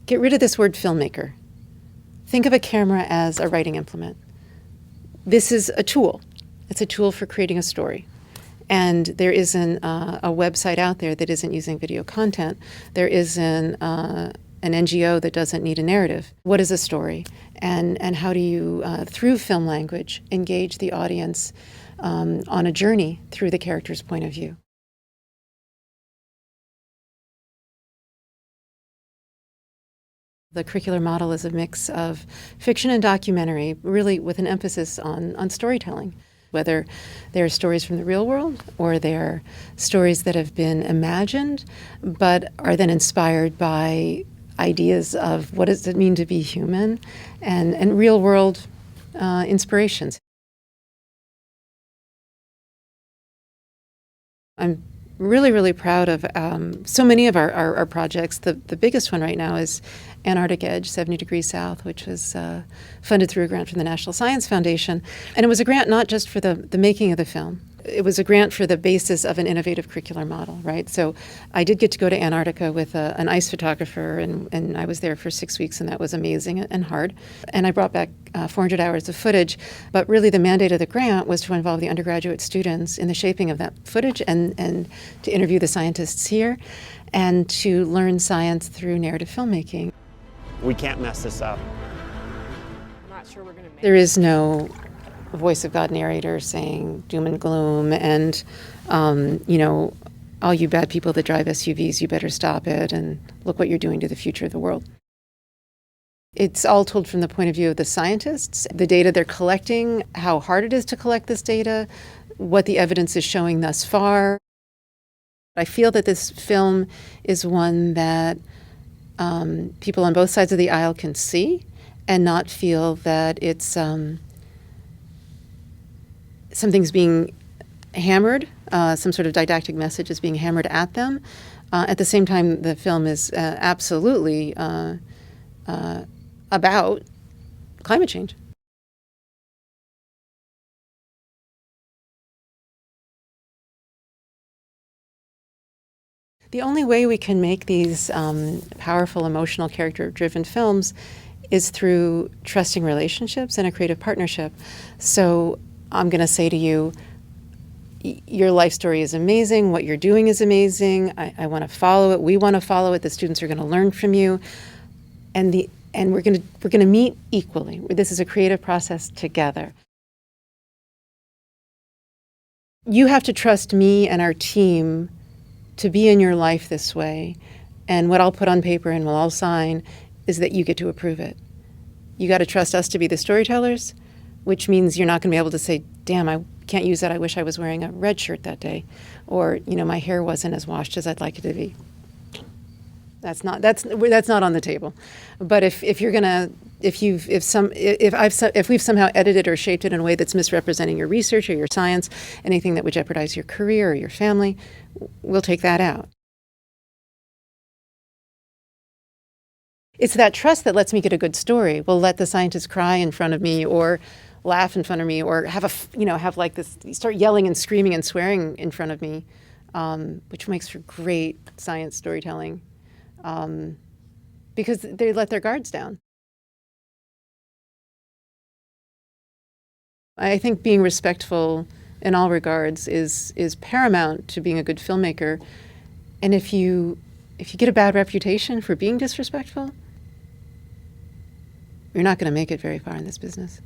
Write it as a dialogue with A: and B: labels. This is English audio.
A: Get rid of this word filmmaker. Think of a camera as a writing implement. This is a tool. It's a tool for creating a story. And there isn't a website out there that isn't using video content. There isn't an NGO that doesn't need a narrative. What is a story? And how do you, through film language, engage the audience on a journey through the character's point of view? The curricular model is a mix of fiction and documentary, really with an emphasis on storytelling, whether they're stories from the real world or they're stories that have been imagined but are then inspired by ideas of what does it mean to be human and real world inspirations. I'm really, really proud of so many of our projects. The biggest one right now is Antarctic Edge, 70 degrees south, which was funded through a grant from the National Science Foundation. And it was a grant not just for the making of the film. It was a grant for the basis of an innovative curricular model, right? So I did get to go to Antarctica with an ice photographer, and I was there for 6 weeks, and that was amazing and hard. And I brought back 400 hours of footage, but really the mandate of the grant was to involve the undergraduate students in the shaping of that footage and to interview the scientists here and to learn science through narrative filmmaking.
B: We can't mess this up.
C: I'm not sure we're going to make it.
A: There is no voice of God narrator saying doom and gloom and, all you bad people that drive SUVs, you better stop it and look what you're doing to the future of the world. It's all told from the point of view of the scientists, the data they're collecting, how hard it is to collect this data, what the evidence is showing thus far. I feel that this film is one that people on both sides of the aisle can see and not feel that it's something's being hammered, some sort of didactic message is being hammered at them. At the same time, the film is absolutely about climate change. The only way we can make these powerful, emotional, character-driven films is through trusting relationships and a creative partnership. So I'm going to say to you, your life story is amazing. What you're doing is amazing. I want to follow it. We want to follow it. The students are going to learn from you, and we're going to meet equally. This is a creative process together. You have to trust me and our team to be in your life this way, and what I'll put on paper and we'll all sign is that you get to approve it. You got to trust us to be the storytellers, which means you're not going to be able to say, damn, I can't use that. I wish I was wearing a red shirt that day. Or, my hair wasn't as washed as I'd like it to be. That's not on the table. But if we've somehow edited or shaped it in a way that's misrepresenting your research or your science, anything that would jeopardize your career or your family, we'll take that out. It's that trust that lets me get a good story. We'll let the scientists cry in front of me or laugh in front of me or have like this, start yelling and screaming and swearing in front of me, which makes for great science storytelling because they let their guards down. I think being respectful in all regards is paramount to being a good filmmaker. And if you get a bad reputation for being disrespectful, you're not going to make it very far in this business.